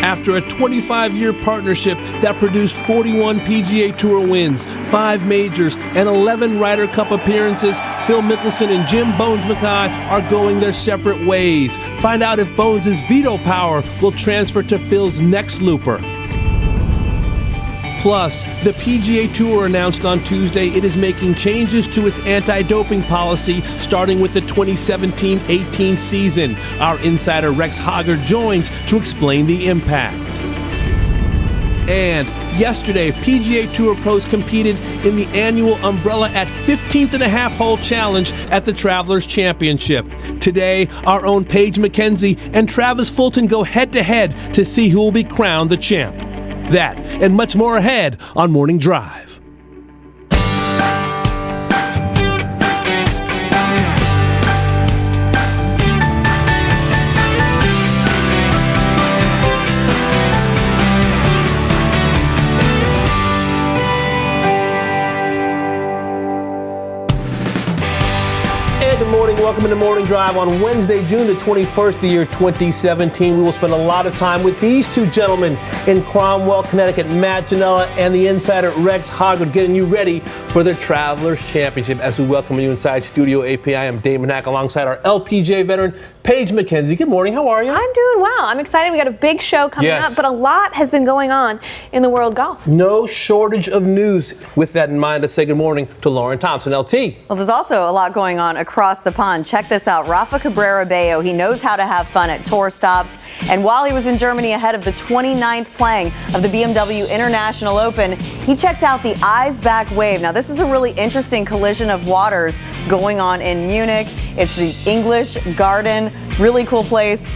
After a 25-year partnership that produced 41 PGA Tour wins, 5 majors, and 11 Ryder Cup appearances, Phil Mickelson and Jim Bones Mackay are going their separate ways. Find out if Bones' veto power will transfer to Phil's next looper. Plus, the PGA Tour announced on Tuesday it is making changes to its anti-doping policy starting with the 2017-18 season. Our insider Rex Hoggard joins to explain the impact. And yesterday, PGA Tour pros competed in the annual Umbrella at 15th and a half hole challenge at the Travelers Championship. Today, our own Paige McKenzie and Travis Fulton go head-to-head to see who will be crowned the champ. That and much more ahead on Morning Drive. Welcome to Morning Drive on Wednesday, June the 21st, the year 2017. We will spend a lot of time with these two gentlemen in Cromwell, Connecticut, Matt Janella and the insider Rex Hoggard, getting you ready for the Travelers Championship. As we welcome you inside Studio API, I'm Dave Manack alongside our LPGA veteran, Paige McKenzie. Good morning. How are you? I'm doing well. I'm excited. We got a big show coming up, but a lot has been going on in the world golf. No shortage of news. With that in mind, let's say good morning to Lauren Thompson, LT. Well, there's also a lot going on across the pond. Check this out. Rafa Cabrera Bello, he knows how to have fun at tour stops. And while he was in Germany ahead of the 29th playing of the BMW International Open, he checked out the Eyes Back Wave. Now, this is a really interesting collision of waters going on in Munich. It's the English Garden, really cool place.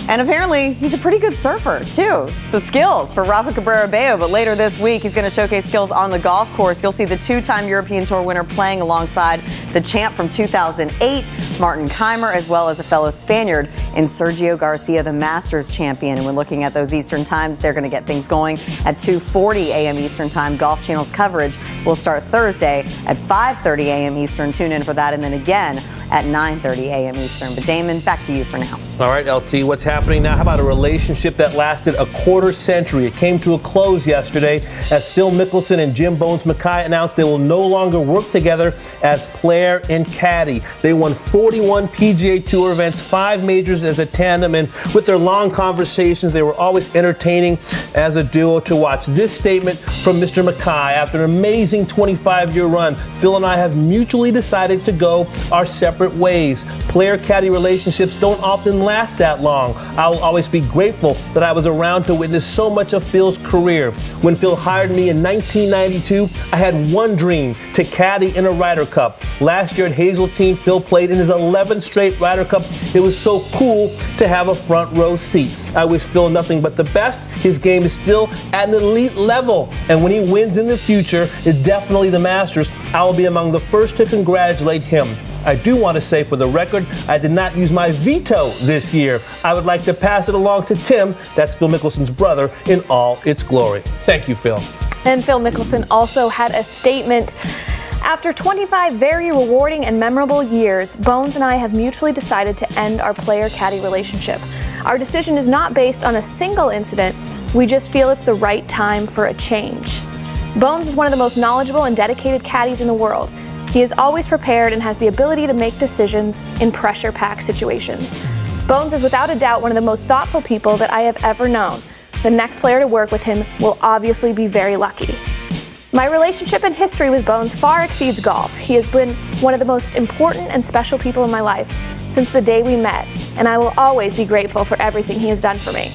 And apparently, he's a pretty good surfer, too. So skills for Rafa Cabrera Bello. But later this week, he's going to showcase skills on the golf course. You'll see the 2-time European Tour winner playing alongside the champ from 2008, Martin Keimer, as well as a fellow Spaniard in Sergio Garcia, the Masters champion. And we're looking at those Eastern times. They're going to get things going at 2:40 a.m. Eastern time. Golf Channel's coverage will start Thursday at 5:30 a.m. Eastern. Tune in for that. And then again at 9:30 a.m. Eastern. But Damon, back to you for now. All right, LT, what's happening now? How about a relationship that lasted a quarter century? It came to a close yesterday as Phil Mickelson and Jim Bones Mackay announced they will no longer work together as player and caddy. They won 41 PGA Tour events, 5 majors as a tandem, and with their long conversations, they were always entertaining as a duo to watch. This statement from Mr. Mackay: after an amazing 25-year run, Phil and I have mutually decided to go our separate ways. Player-caddy relationships don't often last that long. I will always be grateful that I was around to witness so much of Phil's career. When Phil hired me in 1992, I had one dream: to caddy in a Ryder Cup. Last year at Hazeltine, Phil played in his 11th straight Ryder Cup. It was so cool to have a front row seat. I wish Phil nothing but the best. His game is still at an elite level, and when he wins in the future, it's definitely the Masters, I will be among the first to congratulate him. I do want to say for the record, I did not use my veto this year. I would like to pass it along to Tim, that's Phil Mickelson's brother, in all its glory. Thank you, Phil. And Phil Mickelson also had a statement. After 25 very rewarding and memorable years, Bones and I have mutually decided to end our player-caddy relationship. Our decision is not based on a single incident. We just feel it's the right time for a change. Bones is one of the most knowledgeable and dedicated caddies in the world. He is always prepared and has the ability to make decisions in pressure-packed situations. Bones is without a doubt one of the most thoughtful people that I have ever known. The next player to work with him will obviously be very lucky. My relationship and history with Bones far exceeds golf. He has been one of the most important and special people in my life since the day we met, and I will always be grateful for everything he has done for me.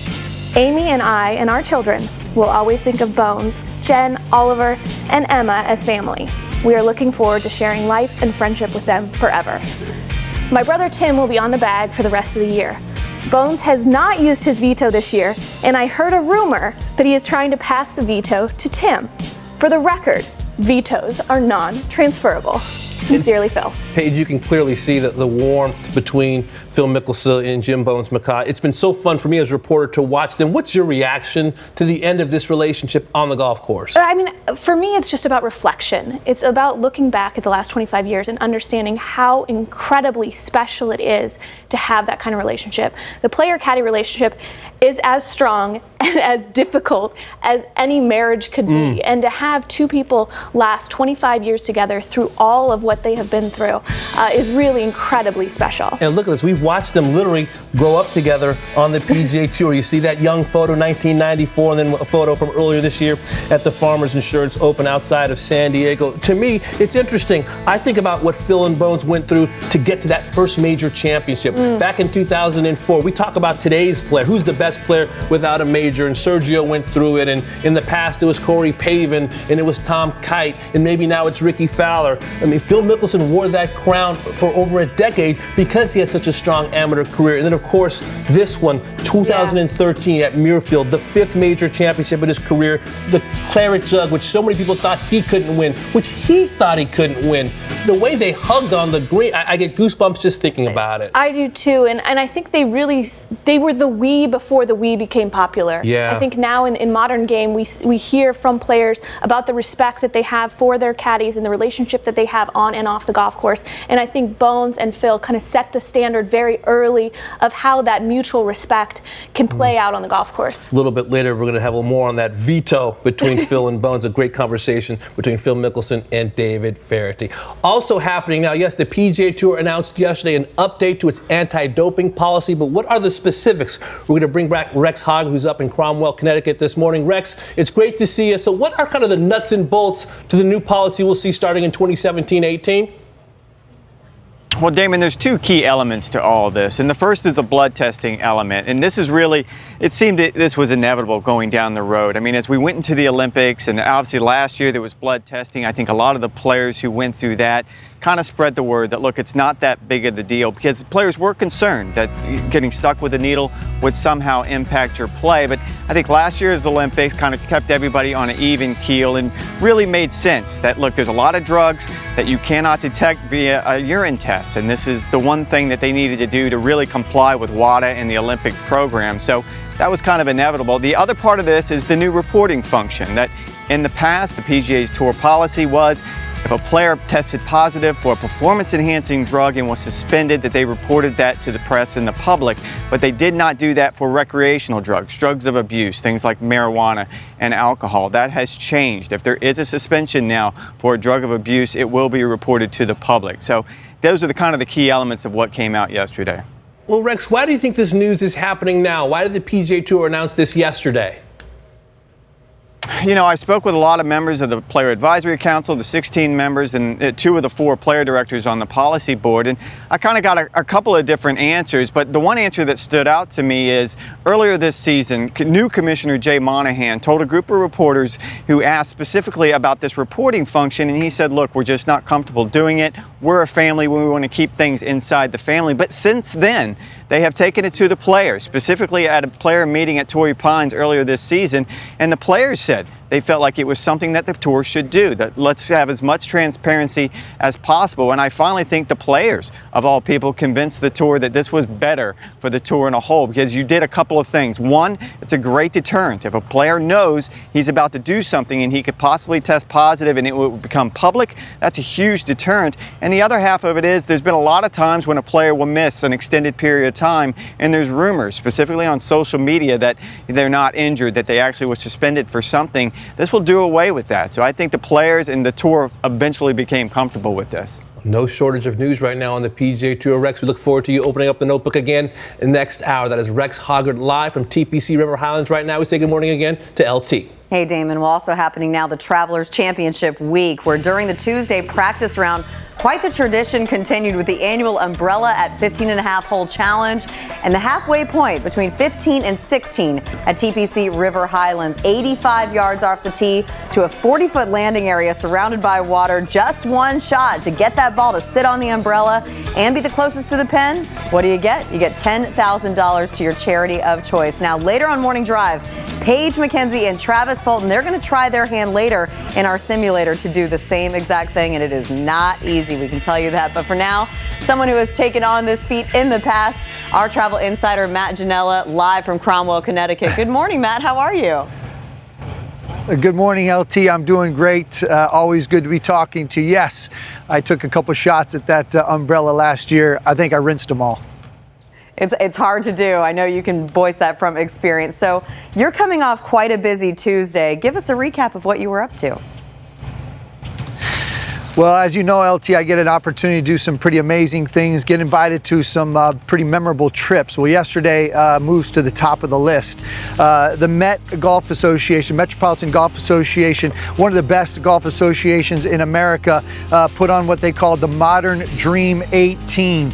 Amy and I and our children will always think of Bones, Jen, Oliver, and Emma as family. We are looking forward to sharing life and friendship with them forever. My brother Tim will be on the bag for the rest of the year. Bones has not used his veto this year, and I heard a rumor that he is trying to pass the veto to Tim. For the record, vetoes are non-transferable. Sincerely, Phil. page, you can clearly see the warmth between Phil Mickelson and Jim Bones Mackay. It's been so fun for me as a reporter to watch them. What's your reaction to the end of this relationship on the golf course? I mean, for me, it's just about reflection. It's about looking back at the last 25 years and understanding how incredibly special it is to have that kind of relationship. The player-caddy relationship is as strong and as difficult as any marriage could be. And to have two people last 25 years together through all of what they have been through is really incredibly special. And look at this. We've watched them literally grow up together on the PGA Tour. You see that young photo, 1994, and then a photo from earlier this year at the Farmers Insurance Open outside of San Diego. To me, it's interesting. I think about what Phil and Bones went through to get to that first major championship. Back in 2004, we talk about today's player. Who's the best player without a major? And Sergio went through it. And in the past, it was Corey Pavin, and it was Tom Kite, and maybe now it's Ricky Fowler. I mean, Phil Mickelson wore that crown for over a decade because he had such a strong amateur career. And then, of course, this one, 2013 at Muirfield, the fifth major championship in his career, the Claret Jug, which so many people thought he couldn't win, which he thought he couldn't win. The way they hugged on the green, I get goosebumps just thinking about it. I do too, and I think they were the we before the we became popular. Yeah. I think now in modern game we hear from players about the respect that they have for their caddies and the relationship that they have on and off the golf course. And I think Bones and Phil kind of set the standard very early of how that mutual respect can play out on the golf course. A little bit later, we're going to have a little more on that veto between Phil and Bones, a great conversation between Phil Mickelson and David Feherty. Also happening now, yes, the PGA Tour announced yesterday an update to its anti-doping policy, but what are the specifics? We're going to bring back Rex Hogg, who's up in Cromwell, Connecticut this morning. Rex, it's great to see you. So what are kind of the nuts and bolts to the new policy we'll see starting in 2017-18? Well, Damon, there's two key elements to all of this, and the first is the blood testing element, and this is really, it seemed this was inevitable going down the road. I mean, as we went into the Olympics, and obviously last year there was blood testing, I think a lot of the players who went through that kind of spread the word that, look, it's not that big of the deal, because players were concerned that getting stuck with a needle would somehow impact your play. But I think last year's Olympics kind of kept everybody on an even keel and really made sense that, look, there's a lot of drugs that you cannot detect via a urine test. And this is the one thing that they needed to do to really comply with WADA and the Olympic program. So that was kind of inevitable. The other part of this is the new reporting function that in the past, the PGA's tour policy was if a player tested positive for a performance-enhancing drug and was suspended, that they reported that to the press and the public. But they did not do that for recreational drugs, drugs of abuse, things like marijuana and alcohol. That has changed. If there is a suspension now for a drug of abuse, it will be reported to the public. So those are the kind of the key elements of what came out yesterday. Well, Rex, why do you think this news is happening now? Why did the PGA Tour announce this yesterday? You know, I spoke with a lot of members of the Player Advisory Council, the 16 members, and 2 of the 4 player directors on the policy board, and I kind of got a couple of different answers, but the one answer that stood out to me is earlier this season, new Commissioner Jay Monahan told a group of reporters who asked specifically about this reporting function, and he said, look, we're just not comfortable doing it. We're a family, we want to keep things inside the family. But since then, they have taken it to the players, specifically at a player meeting at Torrey Pines earlier this season, and the players said they felt like it was something that the tour should do, that let's have as much transparency as possible. And I finally think the players, of all people, convinced the tour that this was better for the tour in a whole, because you did a couple of things. One, it's a great deterrent. If a player knows he's about to do something and he could possibly test positive and it will become public, that's a huge deterrent. And the other half of it is there's been a lot of times when a player will miss an extended period of time and there's rumors, specifically on social media, that they're not injured, that they actually were suspended for something. This will do away with that. So I think the players and the tour eventually became comfortable with this. No shortage of news right now on the PGA Tour. Rex, we look forward to you opening up the notebook again next hour. That is Rex Hoggard live from TPC River Highlands right now. We say good morning again to LT. Hey, Damon. Well, also happening now, the Travelers Championship Week, where during the Tuesday practice round, quite the tradition continued with the annual Umbrella at 15.5-hole challenge and the halfway point between 15 and 16 at TPC River Highlands. 85 yards off the tee to to a 40-foot landing area surrounded by water. Just one shot to get that ball to sit on the umbrella and be the closest to the pin. What do you get? You get $10,000 to your charity of choice. Now, later on Morning Drive, Paige McKenzie and Travis Fulton, they're going to try their hand later in our simulator to do the same exact thing, and it is not easy, we can tell you that. But for now, someone who has taken on this feat in the past, our travel insider, Matt Janella, live from Cromwell, Connecticut. Good morning, Matt. How are you? Good morning, LT. I'm doing great. Always good to be talking to you. Yes, I took a couple shots at that umbrella last year. I think I rinsed them all. It's hard to do. I know you can voice that from experience. So you're coming off quite a busy Tuesday. Give us a recap of what you were up to. Well, as you know, LT, I get an opportunity to do some pretty amazing things, get invited to some pretty memorable trips. Well, yesterday moves to the top of the list. The Met Golf Association, Metropolitan Golf Association, one of the best golf associations in America, put on what they called the Modern Dream 18.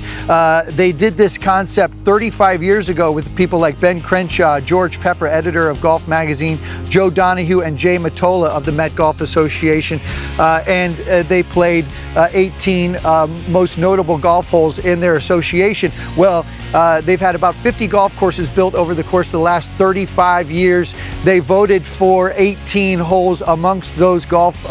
They did this concept 35 years ago with people like Ben Crenshaw, George Pepper, editor of Golf Magazine, Joe Donahue, and Jay Mottola of the Met Golf Association. And they played 18 most notable golf holes in their association. Well, they've had about 50 golf courses built over the course of the last 35 years. They voted for 18 holes amongst those golf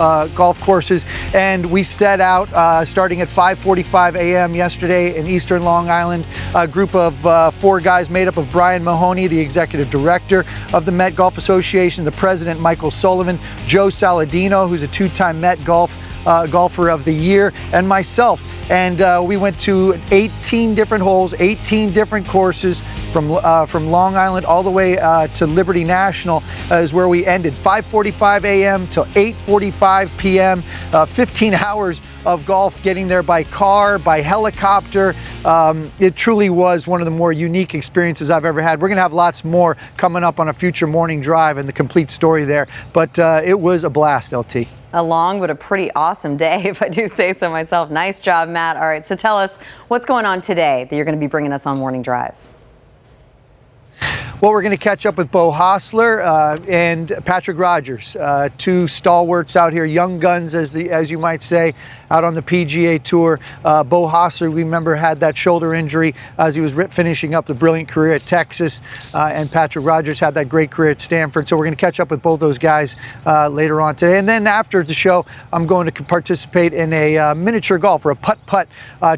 courses, and we set out starting at 5:45 a.m. yesterday in Eastern Long Island. A group of 4 guys made up of Brian Mahoney, the executive director of the Met Golf Association, the president Michael Sullivan, Joe Saladino, who's a 2-time Met golfer of the year, and myself. And we went to 18 different holes, 18 different courses from Long Island all the way to Liberty National is where we ended. 5:45 a.m. till 8:45 p.m. 15 hours of golf, getting there by car, by helicopter. It truly was one of the more unique experiences I've ever had. We're going to have lots more coming up on a future morning drive and the complete story there. But it was a blast, LT. A long but a pretty awesome day, if I do say so myself. Nice job, Matt. All right, so tell us what's going on today that you're going to be bringing us on Morning Drive. Well, we're going to catch up with Beau Hossler and Patrick Rogers, 2 stalwarts out here, young guns, as you might say, out on the PGA Tour. Beau Hossler, we remember, had that shoulder injury as he was finishing up the brilliant career at Texas, and Patrick Rogers had that great career at Stanford. So we're going to catch up with both those guys later on today. And then after the show, I'm going to participate in a miniature golf or a putt-putt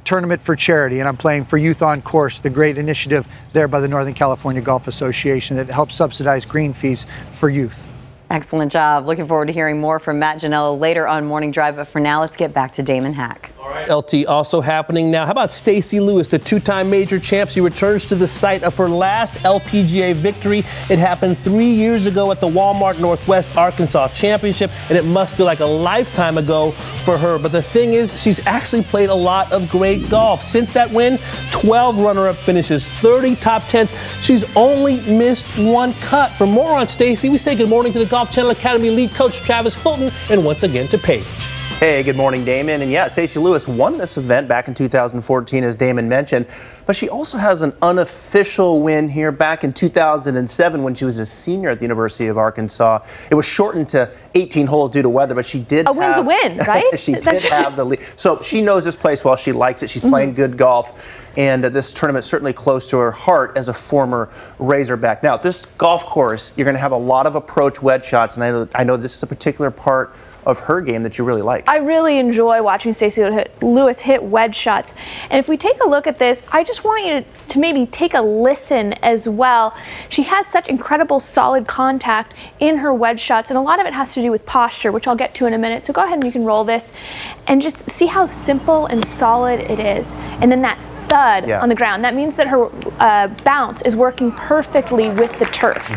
tournament for charity, and I'm playing for Youth on Course, the great initiative there by the Northern California Golf Association that helps subsidize green fees for youth. Excellent job. Looking forward to hearing more from Matt Janella later on Morning Drive. But for now, let's get back to Damon Hack. All right, LT, also happening now. How about Stacey Lewis, the 2-time major champ? She returns to the site of her last LPGA victory. It happened 3 years ago at the Walmart Northwest Arkansas Championship, and it must feel like a lifetime ago for her. But the thing is, she's actually played a lot of great golf. Since that win, 12 runner-up finishes, 30 top 10s. She's only missed 1 cut. For more on Stacey, we say good morning to the Golf Channel Academy lead coach Travis Fulton, and once again to Paige. Hey, good morning, Damon. And yeah, Stacey Lewis won this event back in 2014, as Damon mentioned, but she also has an unofficial win here back in 2007 when she was a senior at the University of Arkansas. It was shortened to 18 holes due to weather, but she did have... A win's a win, right? She did have the lead. So she knows this place well. She likes it. She's playing good golf. And this tournament is certainly close to her heart as a former Razorback. Now, this golf course, you're going to have a lot of approach wedge shots, and I know this is a particular part of her game that you really like. I really enjoy watching Stacey Lewis hit wedge shots. And if we take a look at this, I just want you to maybe take a listen as well. She has such incredible solid contact in her wedge shots, and a lot of it has to do with posture, which I'll get to in a minute. So go ahead and you can roll this and just see how simple and solid it is. And then that thud on the ground, that means that her bounce is working perfectly with the turf.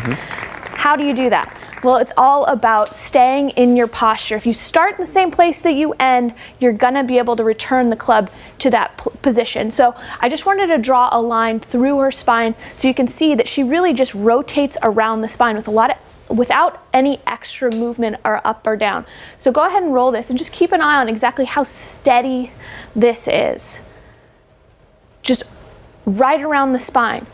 How do you do that? Well, it's all about staying in your posture. If you start in the same place that you end, you're gonna be able to return the club to that position. So I just wanted to draw a line through her spine so you can see that she really just rotates around the spine with without any extra movement or up or down. So go ahead and roll this and just keep an eye on exactly how steady this is. Just right around the spine.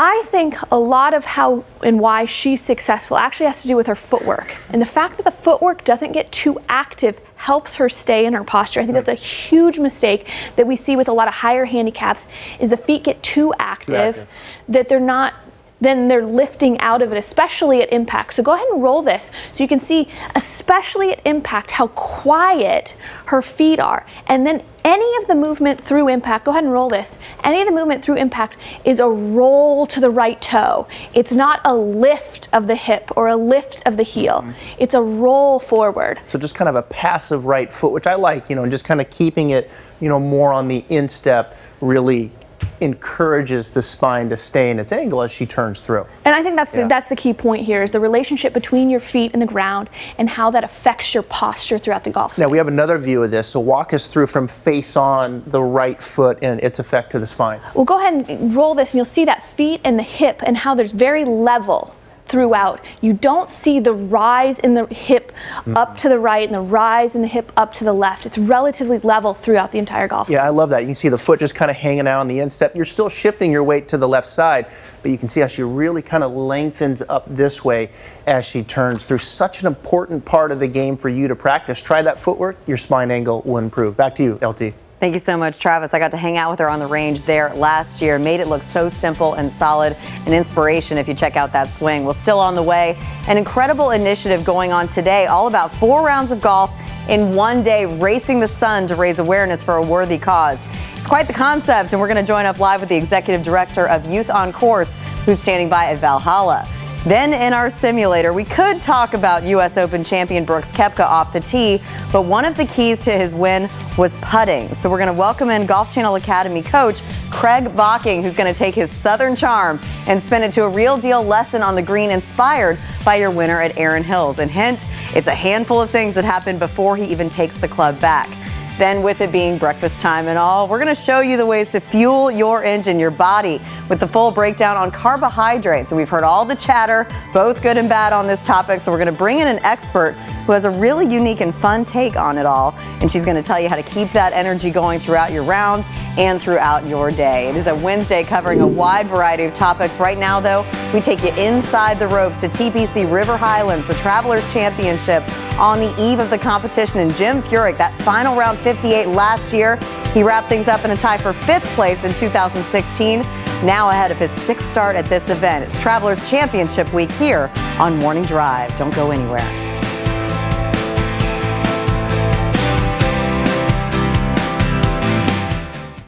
I think a lot of how and why she's successful actually has to do with her footwork. And the fact that the footwork doesn't get too active helps her stay in her posture. I think that's a huge mistake that we see with a lot of higher handicaps, is the feet get too active. That they're not, then they're lifting out of it, especially at impact. So go ahead and roll this so you can see, especially at impact, how quiet her feet are. And then any of the movement through impact, go ahead and roll this. Any of the movement through impact is a roll to the right toe. It's not a lift of the hip or a lift of the heel. It's a roll forward. So just kind of a passive right foot, which I like, and just kind of keeping it, more on the instep really encourages the spine to stay in its angle as she turns through. And I think that's the key point here, is the relationship between your feet and the ground and how that affects your posture throughout the golf swing. Now we have another view of this, so walk us through from face on the right foot and its effect to the spine. Well, go ahead and roll this and you'll see that feet and the hip and how there's very level throughout. You don't see the rise in the hip up to the right and the rise in the hip up to the left. It's relatively level throughout the entire golf swing. Yeah, I love that. You can see the foot just kind of hanging out on the instep. You're still shifting your weight to the left side, but you can see how she really kind of lengthens up this way as she turns through. Such an important part of the game for you to practice. Try that footwork, your spine angle will improve. Back to you, LT. Thank you so much, Travis. I got to hang out with her on the range there last year. Made it look so simple and solid. An inspiration if you check out that swing. Well, still on the way. An incredible initiative going on today, all about 4 rounds of golf in one day, racing the sun to raise awareness for a worthy cause. It's quite the concept, and we're going to join up live with the executive director of Youth on Course, who's standing by at Valhalla. Then in our simulator, we could talk about U.S. Open champion Brooks Koepka off the tee, but one of the keys to his win was putting. So we're going to welcome in Golf Channel Academy coach Craig Bocking, who's going to take his Southern charm and spin it to a real deal lesson on the green inspired by your winner at Erin Hills. And hint, it's a handful of things that happen before he even takes the club back. Then, with it being breakfast time and all, we're going to show you the ways to fuel your engine, your body, with the full breakdown on carbohydrates. And we've heard all the chatter, both good and bad, on this topic. So we're going to bring in an expert who has a really unique and fun take on it all. And she's going to tell you how to keep that energy going throughout your round and throughout your day. It is a Wednesday covering a wide variety of topics. Right now, though, we take you inside the ropes to TPC River Highlands, the Travelers Championship, on the eve of the competition. And Jim Furyk, that final round 58 last year, he wrapped things up in a tie for 5th place in 2016, now ahead of his 6th start at this event. It's Travelers Championship Week here on Morning Drive. Don't go anywhere.